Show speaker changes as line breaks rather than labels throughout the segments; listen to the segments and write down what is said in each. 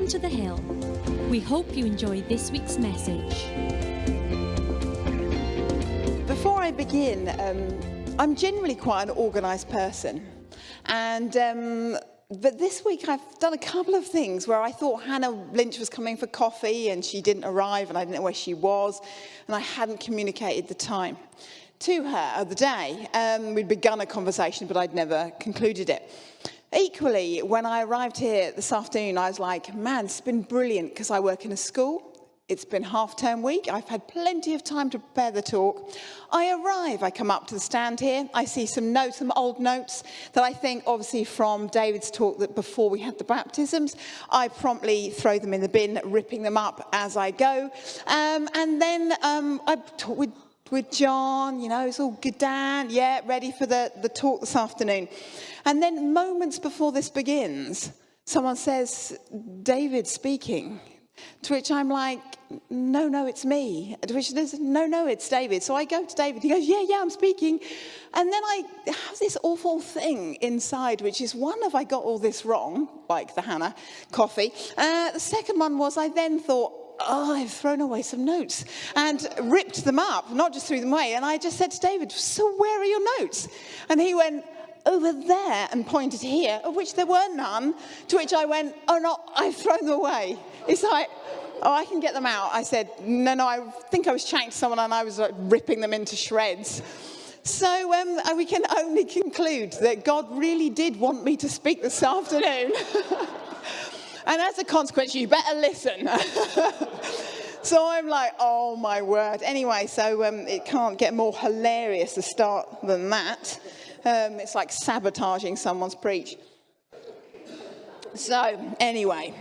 Welcome to The Hill. We hope you enjoy this week's message.
Before I begin, I'm generally quite an organised person. But this week I've done a couple of things where I thought Hannah Lynch was coming for coffee and she didn't arrive and I didn't know where she was and I hadn't communicated the time to her of the day. We'd begun a conversation but I'd never concluded it. Equally, when I arrived here this afternoon, I was like, man, it's been brilliant because I work in a school. It's been half-term week. I've had plenty of time to prepare the talk. I arrive, I come up to the stand here. I see some notes, some old notes that I think obviously from David's talk that before we had the baptisms. I promptly throw them in the bin, ripping them up as I go. And then I talk with John, you know, it's all good, Dan, yeah, ready for the talk this afternoon. And then moments before this begins, someone says, David speaking. To which I'm like, no, it's me. To which there's, no, it's David. So I go to David. He goes, yeah, I'm speaking. And then I have this awful thing inside, which is one, have I got all this wrong, like the Hannah coffee. The second one was I then thought, I've thrown away some notes and ripped them up, not just threw them away. And I just said to David, so where are your notes? And he went, over there, and pointed here, of which there were none, to which I went, oh no, I've thrown them away. It's like, oh, I can get them out. I said, no, I think I was chatting to someone and I was like, ripping them into shreds. So we can only conclude that God really did want me to speak this afternoon. And as a consequence, you better listen. So I'm like, oh my word. Anyway, so it can't get more hilarious a start than that. It's like sabotaging someone's preach. So anyway,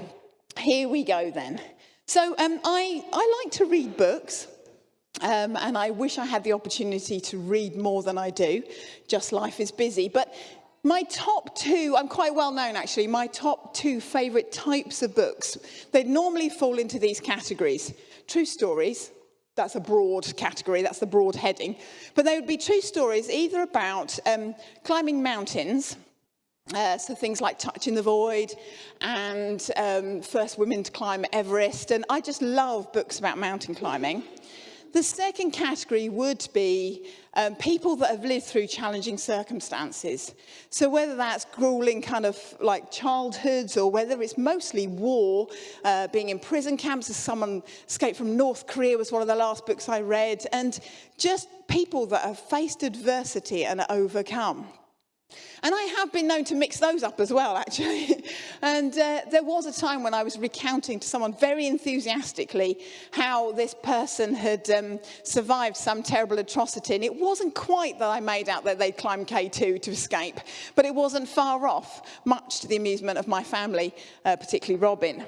here we go then. So I like to read books, and I wish I had the opportunity to read more than I do. Just life is busy. But my top two, I'm quite well known actually, my top two favourite types of books, they normally fall into these categories. True stories. That's a broad category, that's the broad heading. But they would be true stories either about climbing mountains, so things like Touching the Void and First Women to Climb Everest. And I just love books about mountain climbing. The second category would be people that have lived through challenging circumstances. So whether that's grueling kind of like childhoods or whether it's mostly war, being in prison camps, as someone escaped from North Korea was one of the last books I read, and just people that have faced adversity and overcome. And I have been known to mix those up as well, actually. And there was a time when I was recounting to someone very enthusiastically how this person had survived some terrible atrocity. And it wasn't quite that I made out that they'd climbed K2 to escape, but it wasn't far off, much to the amusement of my family, particularly Robin.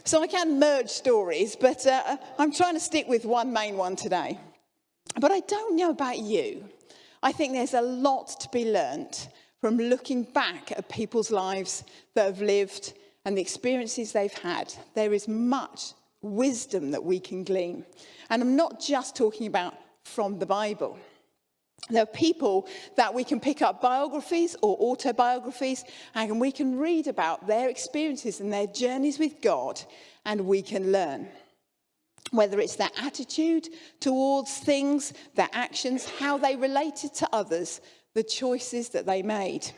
So I can merge stories, but I'm trying to stick with one main one today. But I don't know about you. I think there's a lot to be learnt from looking back at people's lives that have lived and the experiences they've had. There is much wisdom that we can glean. And I'm not just talking about from the Bible. There are people that we can pick up biographies or autobiographies and we can read about their experiences and their journeys with God and we can learn. Whether it's their attitude towards things, their actions, how they related to others, the choices that they made.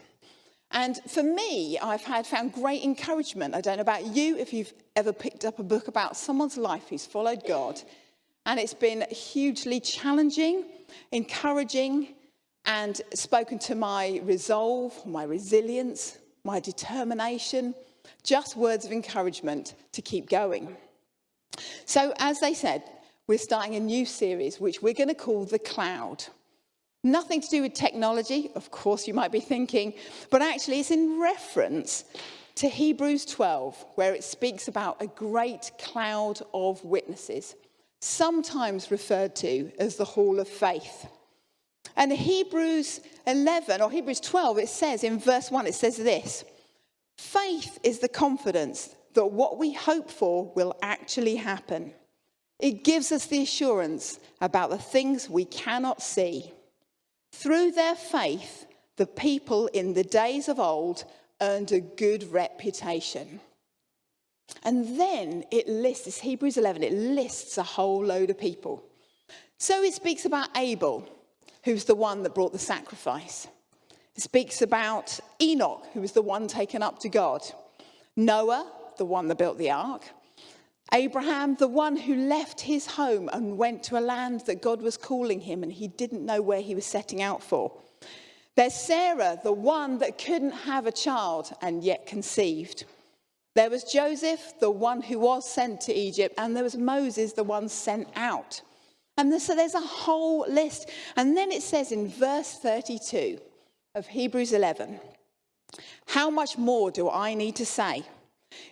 And for me, I've found great encouragement. I don't know about you, if you've ever picked up a book about someone's life who's followed God. And it's been hugely challenging, encouraging, and spoken to my resolve, my resilience, my determination, just words of encouragement to keep going. So, as they said, we're starting a new series, which we're going to call The Cloud. Nothing to do with technology, of course, you might be thinking, but actually it's in reference to Hebrews 12, where it speaks about a great cloud of witnesses, sometimes referred to as the Hall of Faith. And Hebrews 11, or Hebrews 12, it says in verse 1, it says this: faith is the confidence that what we hope for will actually happen. It gives us the assurance about the things we cannot see. Through their faith, the people in the days of old earned a good reputation. And then it lists, this Hebrews 11, it lists a whole load of people. So it speaks about Abel, who's the one that brought the sacrifice. It speaks about Enoch, who was the one taken up to God. Noah, the one that built the ark. Abraham, the one who left his home and went to a land that God was calling him and he didn't know where he was setting out for. There's Sarah, the one that couldn't have a child and yet conceived. There was Joseph, the one who was sent to Egypt, and there was Moses, the one sent out. And so there's a whole list. And then it says in verse 32 of Hebrews 11, how much more do I need to say?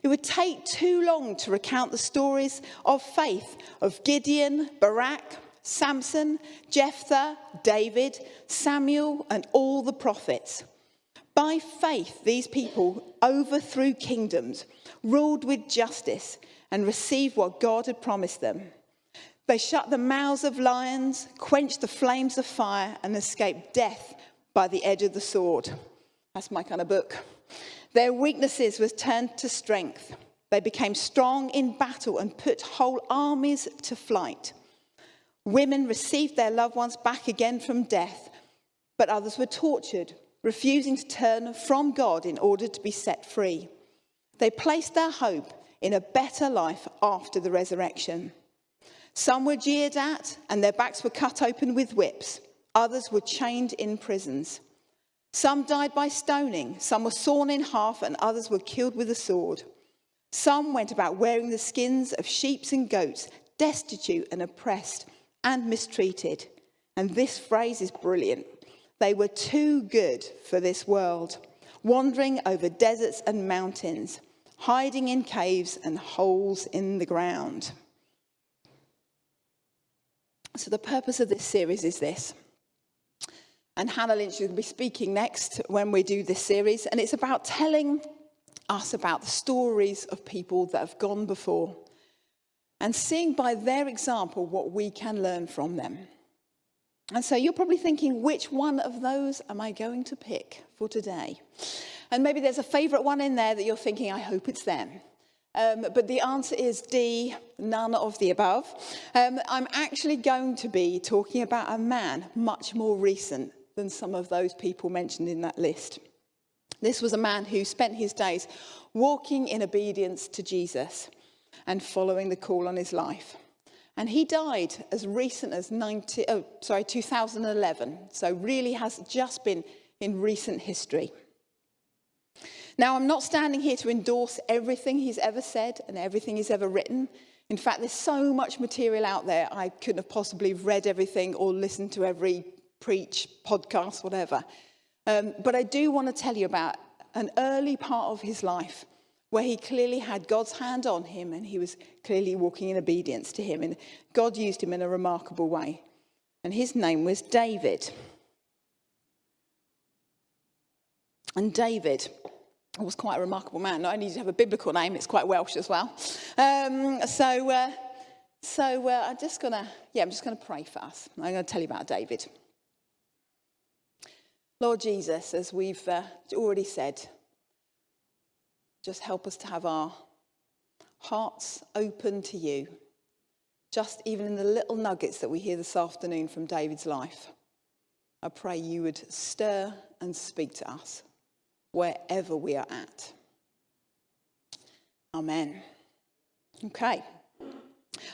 It would take too long to recount the stories of faith of Gideon, Barak, Samson, Jephthah, David, Samuel, and all the prophets. By faith, these people overthrew kingdoms, ruled with justice, and received what God had promised them. They shut the mouths of lions, quenched the flames of fire, and escaped death by the edge of the sword. That's my kind of book. Their weaknesses were turned to strength. They became strong in battle and put whole armies to flight. Women received their loved ones back again from death, but others were tortured, refusing to turn from God in order to be set free. They placed their hope in a better life after the resurrection. Some were jeered at, and their backs were cut open with whips. Others were chained in prisons. Some died by stoning, some were sawn in half, and others were killed with a sword. Some went about wearing the skins of sheep and goats, destitute and oppressed and mistreated. And this phrase is brilliant. They were too good for this world, wandering over deserts and mountains, hiding in caves and holes in the ground. So the purpose of this series is this. And Hannah Lynch will be speaking next when we do this series. And it's about telling us about the stories of people that have gone before and seeing by their example what we can learn from them. And so you're probably thinking, which one of those am I going to pick for today? And maybe there's a favourite one in there that you're thinking, I hope it's them. But the answer is D, none of the above. I'm actually going to be talking about a man much more recent than some of those people mentioned in that list. This was a man who spent his days walking in obedience to Jesus and following the call on his life. And he died as recent as 2011. So really has just been in recent history. Now, I'm not standing here to endorse everything he's ever said and everything he's ever written. In fact, there's so much material out there, I couldn't have possibly read everything or listened to every preach, podcast, whatever. But I do want to tell you about an early part of his life where he clearly had God's hand on him and he was clearly walking in obedience to him. And God used him in a remarkable way. And his name was David. And David was quite a remarkable man. Not only did he have a biblical name, it's quite Welsh as well. I'm just going to pray for us. I'm going to tell you about David. Lord Jesus, as we've already said, just help us to have our hearts open to you. Just even in the little nuggets that we hear this afternoon from David's life. I pray you would stir and speak to us wherever we are at. Amen.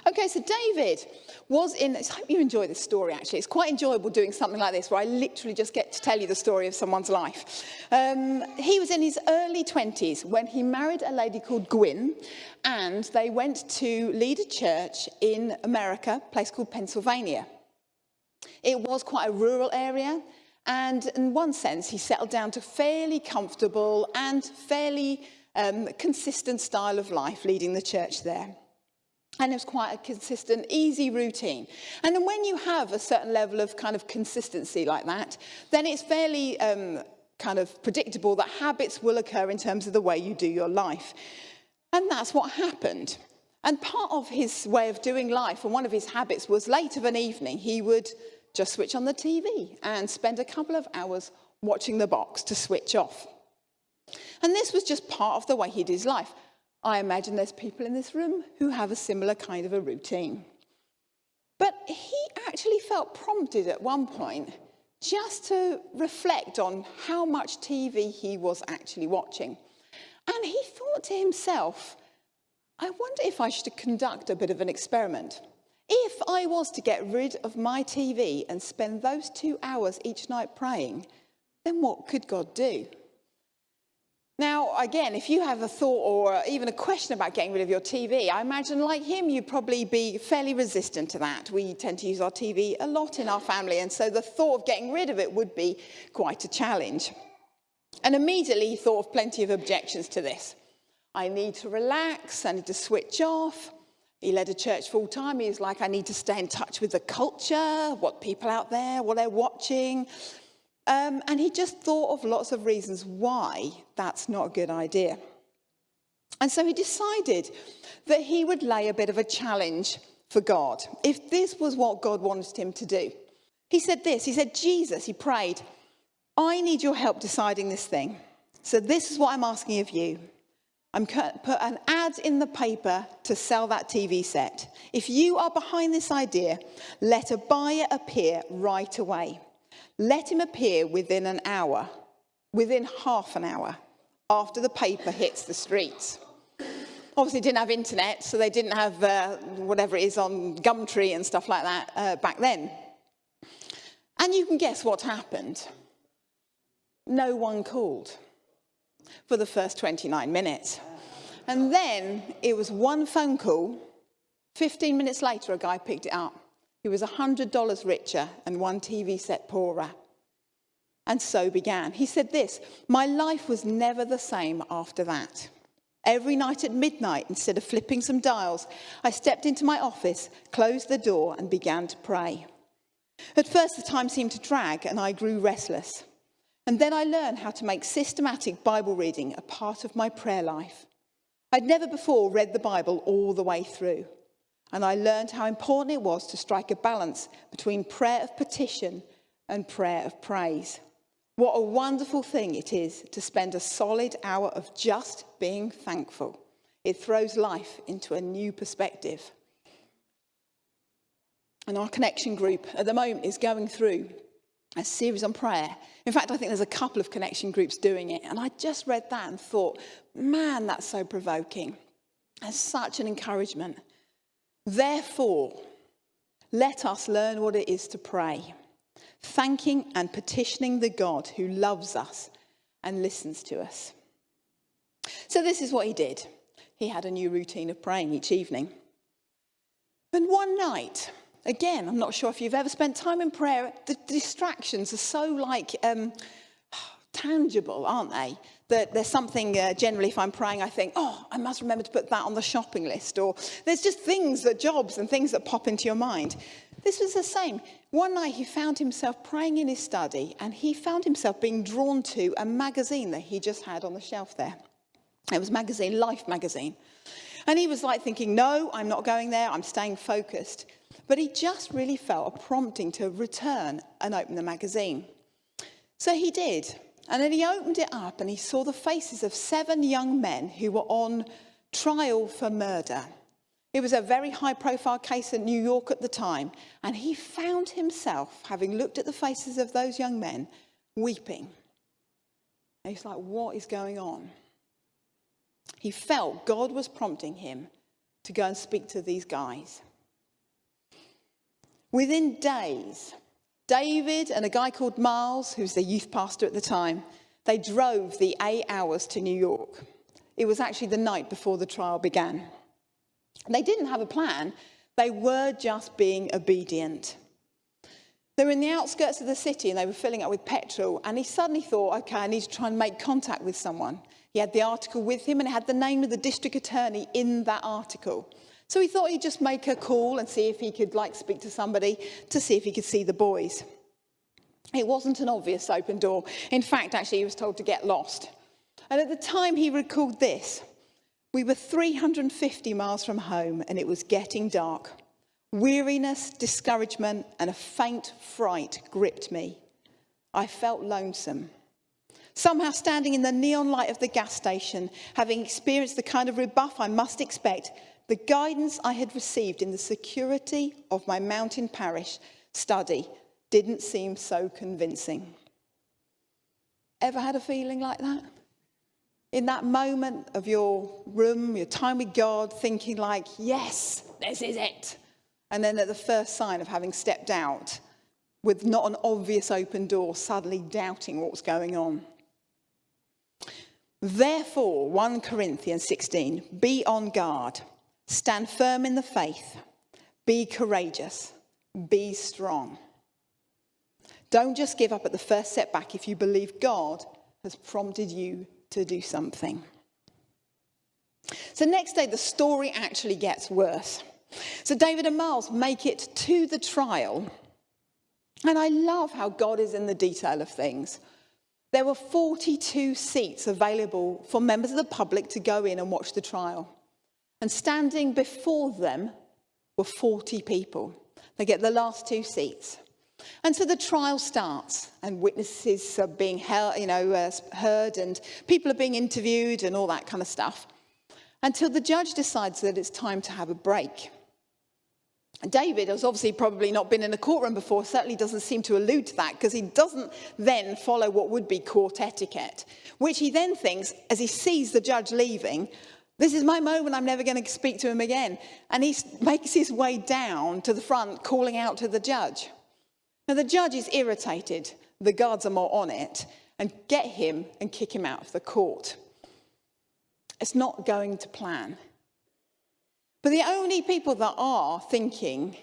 Okay, so David was in, I hope you enjoy this story actually. It's quite enjoyable doing something like this where I literally just get to tell you the story of someone's life. He was in his early 20s when he married a lady called Gwyn, and they went to lead a church in America, a place called Pennsylvania. It was quite a rural area, and in one sense he settled down to fairly comfortable and fairly consistent style of life leading the church there. And it was quite a consistent, easy routine. And then when you have a certain level of kind of consistency like that, then it's fairly kind of predictable that habits will occur in terms of the way you do your life. And that's what happened. And part of his way of doing life, and one of his habits, was late of an evening, he would just switch on the TV and spend a couple of hours watching the box to switch off. And this was just part of the way he did his life. I imagine there's people in this room who have a similar kind of a routine. But he actually felt prompted at one point just to reflect on how much TV he was actually watching. And he thought to himself, I wonder if I should conduct a bit of an experiment. If I was to get rid of my TV and spend those 2 hours each night praying, then what could God do? Now, again, if you have a thought or even a question about getting rid of your TV, I imagine like him, you'd probably be fairly resistant to that. We tend to use our TV a lot in our family, and so the thought of getting rid of it would be quite a challenge. And immediately he thought of plenty of objections to this. I need to relax, I need to switch off. He led a church full time. He was like, I need to stay in touch with the culture, what people out there, what they're watching. And he just thought of lots of reasons why that's not a good idea. And so he decided that he would lay a bit of a challenge for God, if this was what God wanted him to do. He said this, he said, Jesus, he prayed, I need your help deciding this thing. So this is what I'm asking of you. I'm going to put an ad in the paper to sell that TV set. If you are behind this idea, let a buyer appear right away. Let him appear within an hour, within half an hour, after the paper hits the streets. Obviously, didn't have internet, so they didn't have whatever it is on Gumtree and stuff like that back then. And you can guess what happened. No one called for the first 29 minutes. And then it was one phone call. 15 minutes later, a guy picked it up. He was $100 richer and one TV set poorer. And so began. He said this, my life was never the same after that. Every night at midnight, instead of flipping some dials, I stepped into my office, closed the door and began to pray. At first, the time seemed to drag and I grew restless. And then I learned how to make systematic Bible reading a part of my prayer life. I'd never before read the Bible all the way through. And I learned how important it was to strike a balance between prayer of petition and prayer of praise. What a wonderful thing it is to spend a solid hour of just being thankful. It throws life into a new perspective. And our connection group at the moment is going through a series on prayer. In fact, I think there's a couple of connection groups doing it. And I just read that and thought, man, that's so provoking. That's such an encouragement. Therefore, let us learn what it is to pray, thanking and petitioning the God who loves us and listens to us. So this is what he did. He had a new routine of praying each evening. And one night, again, I'm not sure if you've ever spent time in prayer, the distractions are so tangible, aren't they? That there's something, generally if I'm praying, I think, I must remember to put that on the shopping list. Or there's just jobs and things that pop into your mind. This was the same. One night he found himself praying in his study and he found himself being drawn to a magazine that he just had on the shelf there. It was Life magazine. And he was thinking, no, I'm not going there. I'm staying focused. But he just really felt a prompting to return and open the magazine. So he did. And then he opened it up and he saw the faces of 7 young men who were on trial for murder. It was a very high-profile case in New York at the time. And he found himself, having looked at the faces of those young men, weeping. And he's like, what is going on? He felt God was prompting him to go and speak to these guys. Within days, David and a guy called Miles, who's the youth pastor at the time, they drove the 8 hours to New York. It was actually the night before the trial began. They didn't have a plan. They were just being obedient. They were in the outskirts of the city and they were filling up with petrol. And he suddenly thought, okay, I need to try and make contact with someone. He had the article with him and it had the name of the district attorney in that article. So he thought he'd just make a call and see if he could speak to somebody to see if he could see the boys. It wasn't an obvious open door. In fact, actually, he was told to get lost. And at the time, he recalled this. We were 350 miles from home and it was getting dark. Weariness, discouragement, and a faint fright gripped me. I felt lonesome. Somehow standing in the neon light of the gas station, having experienced the kind of rebuff I must expect, the guidance I had received in the security of my mountain parish study didn't seem so convincing. Ever had a feeling like that? In that moment of your room, your time with God, thinking like, yes, this is it. And then at the first sign of having stepped out, with not an obvious open door, suddenly doubting what was going on. Therefore, 1 Corinthians 16, be on guard, stand firm in the faith, be courageous, be strong. Don't just give up at the first setback if you believe God has prompted you to do something. So next day, the story actually gets worse. So David and Miles make it to the trial. And I love how God is in the detail of things. There were 42 seats available for members of the public to go in and watch the trial. And standing before them were 40 people. They get the last 2 seats. And so the trial starts, and witnesses are being heard, and people are being interviewed and all that kind of stuff, until the judge decides that it's time to have a break. And David has obviously probably not been in a courtroom before, certainly doesn't seem to allude to that, because he doesn't then follow what would be court etiquette, which he then thinks, as he sees the judge leaving, this is my moment, I'm never going to speak to him again. And he makes his way down to the front, calling out to the judge. Now, the judge is irritated, the guards are more on it, and get him and kick him out of the court. It's not going to plan. But the only people that are thinking,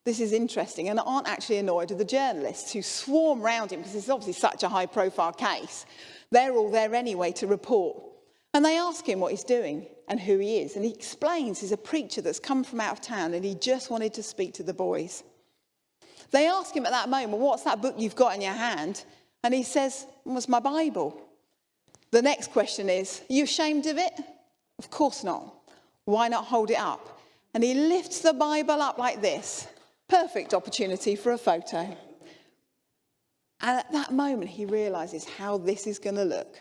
this is interesting, and aren't actually annoyed are the journalists who swarm around him, because it's obviously such a high-profile case. They're all there anyway to report. And they ask him what he's doing and who he is. And he explains he's a preacher that's come from out of town, and he just wanted to speak to the boys. They ask him at that moment, what's that book you've got in your hand? And he says, it was my Bible. The next question is, are you ashamed of it? Of course not. Why not hold it up? And he lifts the Bible up like this. Perfect opportunity for a photo. And at that moment, he realizes how this is going to look.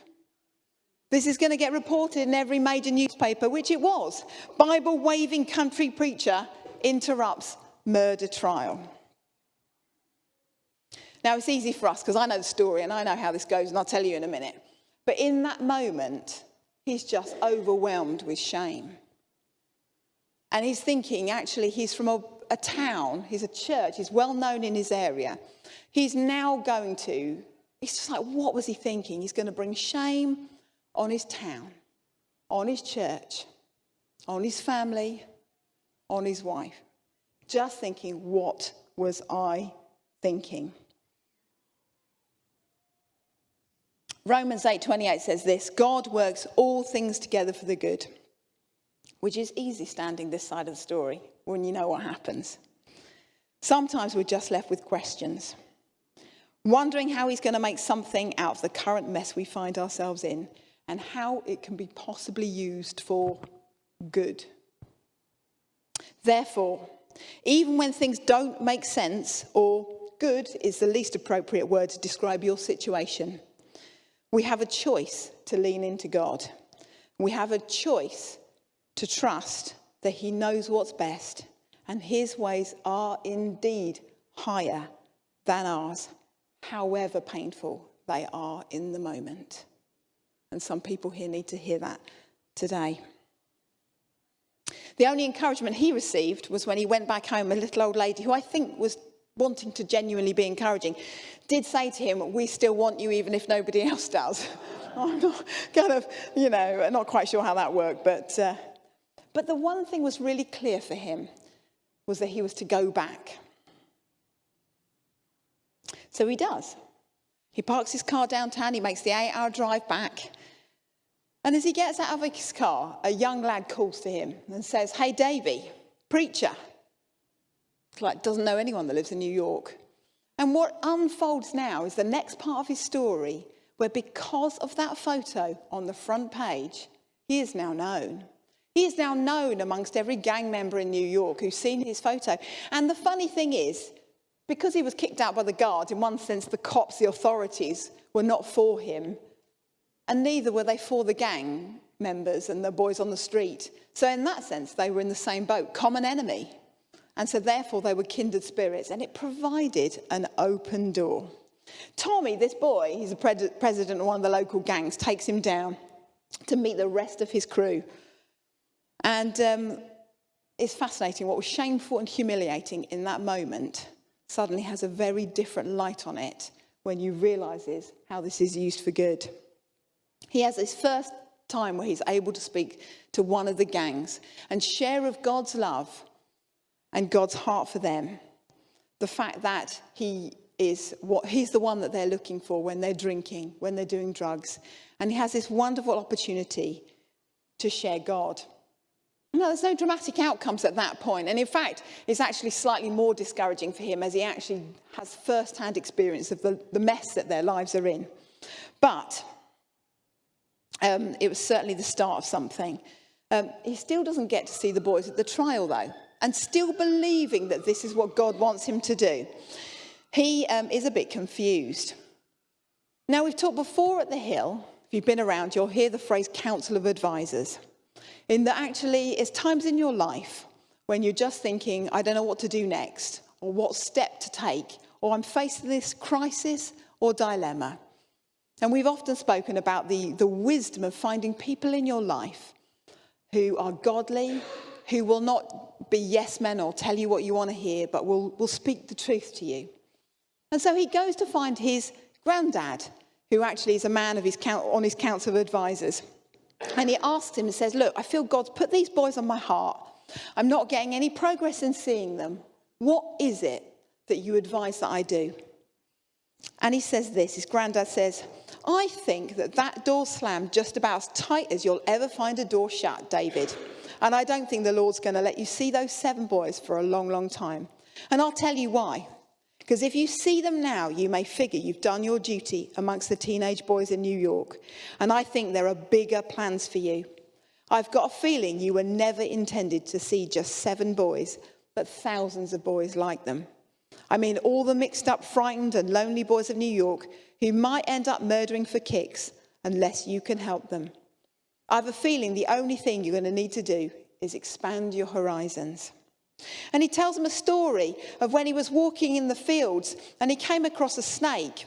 This is going to get reported in every major newspaper, which it was. Bible-waving country preacher interrupts murder trial. Now, it's easy for us, because I know the story and I know how this goes, and I'll tell you in a minute. But in that moment, he's just overwhelmed with shame. And he's thinking, actually, he's from a town, he's a church, he's well known in his area. He's now he's just like, what was he thinking? He's going to bring shame on his town, on his church, on his family, on his wife. Just thinking, what was I thinking? Romans 8:28 says this, God works all things together for the good, which is easy standing this side of the story when you know what happens. Sometimes we're just left with questions, wondering how he's going to make something out of the current mess we find ourselves in and how it can be possibly used for good. Therefore, even when things don't make sense, or good is the least appropriate word to describe your situation, we have a choice to lean into God. We have a choice to trust that he knows what's best, and his ways are indeed higher than ours, however painful they are in the moment. And some people here need to hear that today. The only encouragement he received was when he went back home. A little old lady, who I think was wanting to genuinely be encouraging, did say to him, we still want you even if nobody else does. I'm not not quite sure how that worked, but the one thing was really clear for him was that he was to go back. So he does. He parks his car downtown, he makes the 8-hour drive back. And as he gets out of his car, a young lad calls to him and says, hey, Davy, preacher. Like, doesn't know anyone that lives in New York. And what unfolds now is the next part of his story, where because of that photo on the front page, he is now known. He is now known amongst every gang member in New York who's seen his photo. And the funny thing is, because he was kicked out by the guards, in one sense, the cops, the authorities, were not for him. And neither were they for the gang members and the boys on the street. So in that sense, they were in the same boat, common enemy. And so therefore they were kindred spirits, and it provided an open door. Tommy, this boy, he's a president of one of the local gangs, takes him down to meet the rest of his crew. And it's fascinating. What was shameful and humiliating in that moment suddenly has a very different light on it when you realise how this is used for good. He has his first time where he's able to speak to one of the gangs and share of God's love and God's heart for them. The fact that he's the one that they're looking for when they're drinking, when they're doing drugs. And he has this wonderful opportunity to share God. No, there's no dramatic outcomes at that point. And in fact, it's actually slightly more discouraging for him as he actually has first-hand experience of the mess that their lives are in. But it was certainly the start of something. He still doesn't get to see the boys at the trial, though, and still believing that this is what God wants him to do. He is a bit confused. Now, we've talked before at the Hill, if you've been around, you'll hear the phrase council of advisors. In that actually, it's times in your life when you're just thinking, I don't know what to do next, or what step to take, or I'm facing this crisis or dilemma. And we've often spoken about the wisdom of finding people in your life who are godly, who will not be yes men or tell you what you want to hear, but will speak the truth to you. And so he goes to find his granddad, who actually is a man of on his council of advisors. And he asks him and says, look, I feel God's put these boys on my heart. I'm not getting any progress in seeing them. What is it that you advise that I do? And he says this, his granddad says, I think that door slammed just about as tight as you'll ever find a door shut, David. And I don't think the Lord's going to let you see those 7 boys for a long, long time. And I'll tell you why. Because if you see them now, you may figure you've done your duty amongst the teenage boys in New York. And I think there are bigger plans for you. I've got a feeling you were never intended to see just 7 boys, but thousands of boys like them. I mean, all the mixed up, frightened and lonely boys of New York who might end up murdering for kicks unless you can help them. I have a feeling the only thing you're going to need to do is expand your horizons. And he tells them a story of when he was walking in the fields and he came across a snake.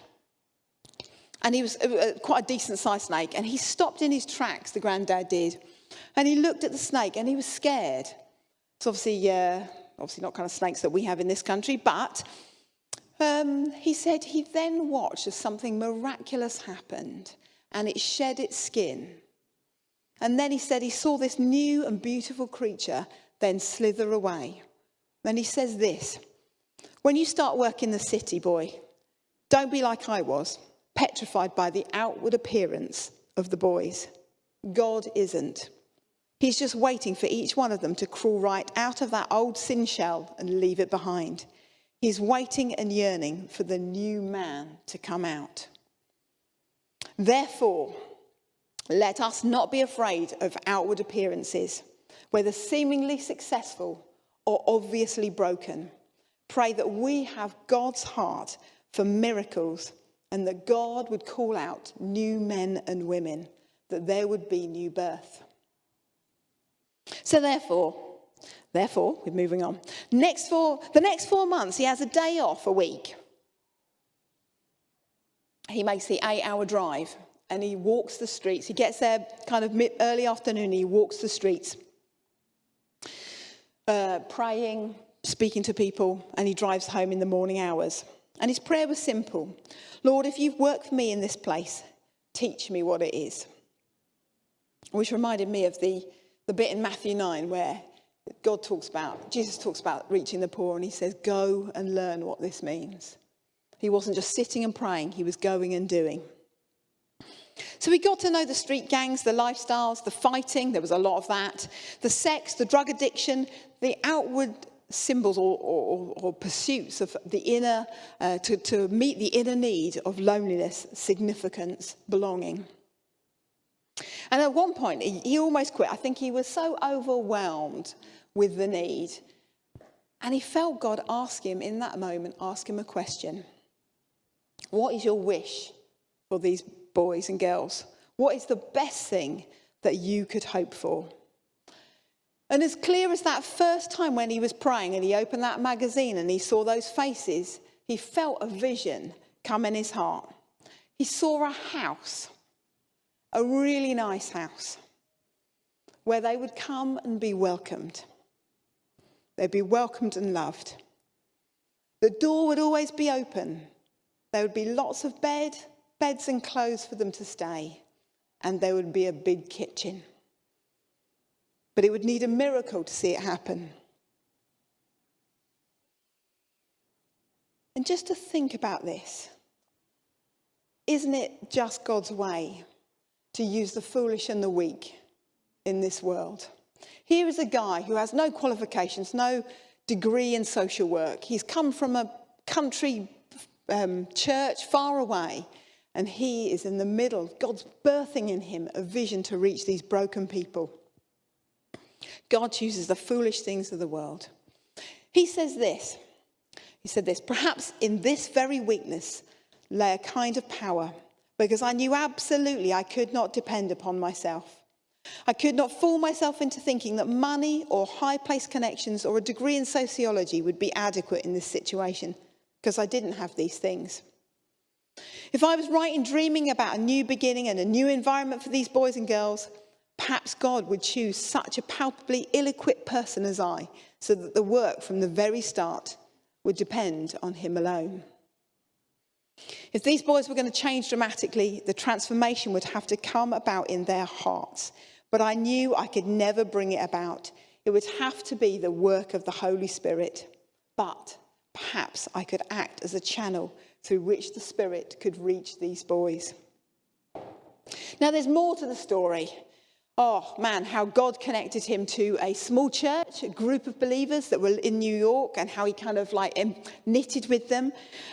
And he was quite a decent sized snake. And he stopped in his tracks, the granddad did. And he looked at the snake and he was scared. It's obviously not kind of snakes that we have in this country. But he said he then watched as something miraculous happened. And it shed its skin. And then he said he saw this new and beautiful creature then slither away. And he says this, when you start work in the city, boy, don't be like I was, petrified by the outward appearance of the boys. God isn't. He's just waiting for each one of them to crawl right out of that old sin shell and leave it behind. He's waiting and yearning for the new man to come out. Therefore, let us not be afraid of outward appearances, whether seemingly successful or obviously broken. Pray that we have God's heart for miracles and that God would call out new men and women, that there would be new birth. So therefore, we're moving on. The next 4 months, he has a day off a week. He makes the 8-hour drive and he walks the streets. He gets there kind of early afternoon. He walks the streets. Praying, speaking to people, and he drives home in the morning hours. And his prayer was simple. Lord, if you've worked for me in this place, teach me what it is. Which reminded me of the bit in Matthew 9 where Jesus talks about reaching the poor, and he says, go and learn what this means. He wasn't just sitting and praying, he was going and doing. So we got to know the street gangs, the lifestyles, the fighting, there was a lot of that, the sex, the drug addiction, the outward symbols or pursuits of the inner, to meet the inner need of loneliness, significance, belonging. And at one point, he almost quit. I think he was so overwhelmed with the need. And he felt God ask him in that moment, ask him a question. What is your wish for these boys and girls? What is the best thing that you could hope for? And as clear as that first time when he was praying and he opened that magazine and he saw those faces, he felt a vision come in his heart. He saw a house, a really nice house, where they would come and be welcomed. They'd be welcomed and loved. The door would always be open. There would be lots of beds and clothes for them to stay. And there would be a big kitchen. But it would need a miracle to see it happen. And just to think about this, isn't it just God's way to use the foolish and the weak in this world? Here is a guy who has no qualifications, no degree in social work. He's come from a country church far away, and he is in the middle. God's birthing in him a vision to reach these broken people. God chooses the foolish things of the world. He said this, perhaps in this very weakness lay a kind of power, because I knew absolutely I could not depend upon myself. I could not fool myself into thinking that money or high-placed connections or a degree in sociology would be adequate in this situation, because I didn't have these things. If I was right in dreaming about a new beginning and a new environment for these boys and girls, perhaps God would choose such a palpably ill-equipped person as I, so that the work from the very start would depend on him alone. If these boys were going to change dramatically, the transformation would have to come about in their hearts. But I knew I could never bring it about. It would have to be the work of the Holy Spirit. But perhaps I could act as a channel through which the Spirit could reach these boys. Now, there's more to the story. Oh, man, how God connected him to a small church, a group of believers that were in New York, and how he kind of knitted with them,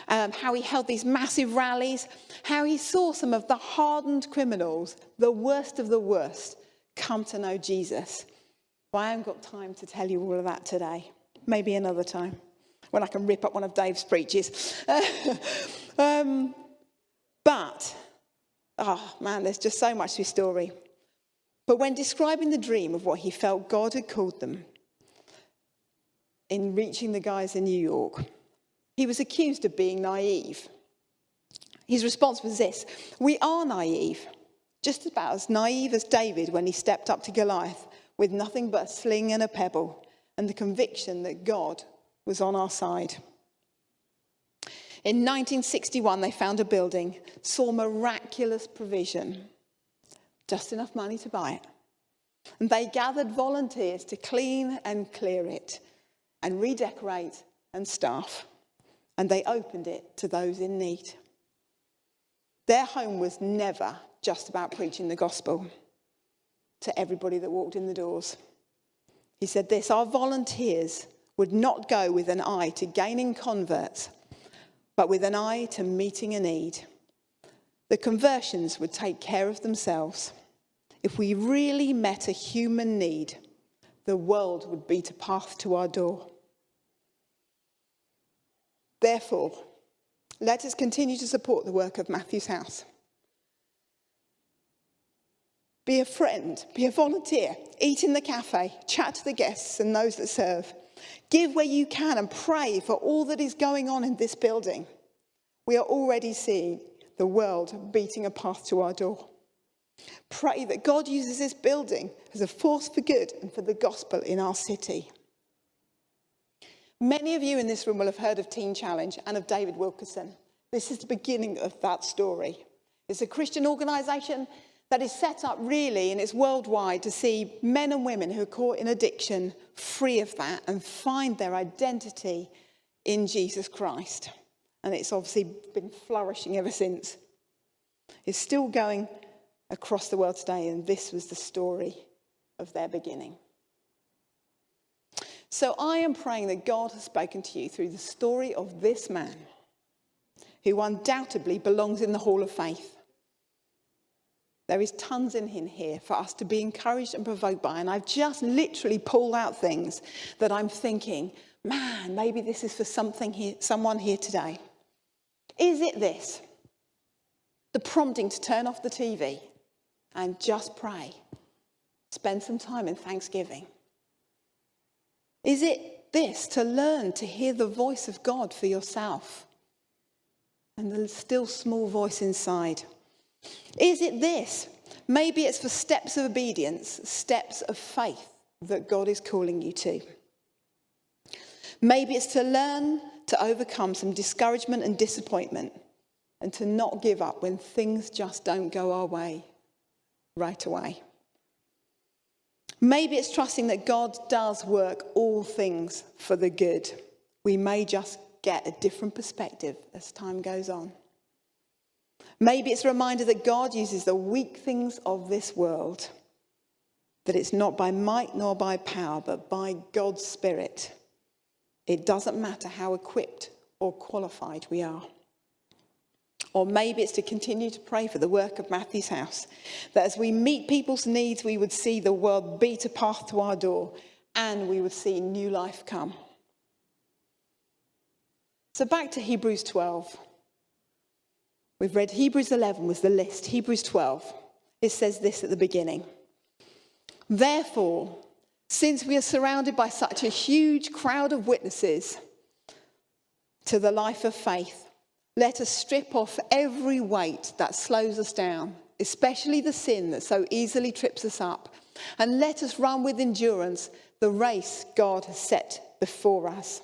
how he held these massive rallies, how he saw some of the hardened criminals, the worst of the worst, come to know Jesus. Well, I haven't got time to tell you all of that today. Maybe another time, when I can rip up one of Dave's preaches. But, oh man, there's just so much to his story. But when describing the dream of what he felt God had called them in reaching the guys in New York, he was accused of being naive. His response was this: we are naive, just about as naive as David when he stepped up to Goliath with nothing but a sling and a pebble and the conviction that God was on our side. In 1961, they found a building, saw miraculous provision, just enough money to buy it. And they gathered volunteers to clean and clear it and redecorate and staff. And they opened it to those in need. Their home was never just about preaching the gospel to everybody that walked in the doors. He said this: our volunteers would not go with an eye to gaining converts, but with an eye to meeting a need. The conversions would take care of themselves. If we really met a human need, the world would beat a path to our door. Therefore, let us continue to support the work of Matthew's House. Be a friend, be a volunteer, eat in the cafe, chat to the guests and those that serve. Give where you can and pray for all that is going on in this building. We are already seeing the world beating a path to our door. Pray that God uses this building as a force for good and for the gospel in our city. Many of you in this room will have heard of Teen Challenge and of David Wilkerson. This is the beginning of that story. It's a Christian organisation that is set up really, and it's worldwide, to see men and women who are caught in addiction free of that and find their identity in Jesus Christ. And it's obviously been flourishing ever since. It's still going across the world today, and this was the story of their beginning. So I am praying that God has spoken to you through the story of this man, who undoubtedly belongs in the Hall of Faith. There is tons in him here for us to be encouraged and provoked by. And I've just literally pulled out things that I'm thinking, man, maybe this is for someone here today. Is it this? The prompting to turn off the TV? and just pray. Spend some time in thanksgiving. Is it this, to learn to hear the voice of God for yourself and the still small voice inside? Is it this? Maybe it's for steps of obedience, steps of faith that God is calling you to. Maybe it's to learn to overcome some discouragement and disappointment and to not give up when things just don't go our way right away. Maybe it's trusting that God does work all things for the good. We may just get a different perspective as time goes on. Maybe it's a reminder that God uses the weak things of this world, that it's not by might nor by power, but by God's Spirit. It doesn't matter how equipped or qualified we are. Or maybe it's to continue to pray for the work of Matthew's house, that as we meet people's needs, we would see the world beat a path to our door and we would see new life come. So back to Hebrews 12. We've read Hebrews 11 was the list. Hebrews 12, it says this at the beginning. Therefore, since we are surrounded by such a huge crowd of witnesses to the life of faith, let us strip off every weight that slows us down, especially the sin that so easily trips us up, and let us run with endurance the race God has set before us.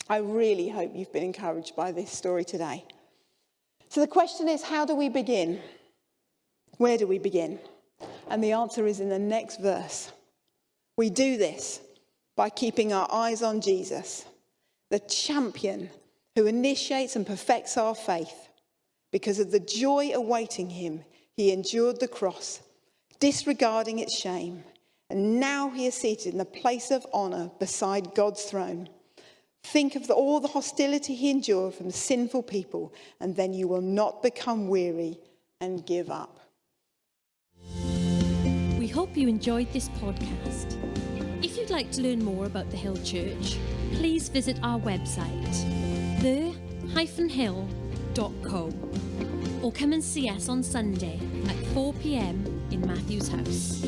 I really hope you've been encouraged by this story today. So the question is, how do we begin? Where do we begin? And the answer is in the next verse. We do this by keeping our eyes on Jesus, the champion who initiates and perfects our faith. Because of the joy awaiting him, he endured the cross, disregarding its shame. And now he is seated in the place of honor beside God's throne. Think of all the hostility he endured from sinful people, and then you will not become weary and give up.
We hope you enjoyed this podcast. If you'd like to learn more about the Hill Church, please visit our website, the-hill.co, or come and see us on Sunday at 4 p.m. in Matthew's house.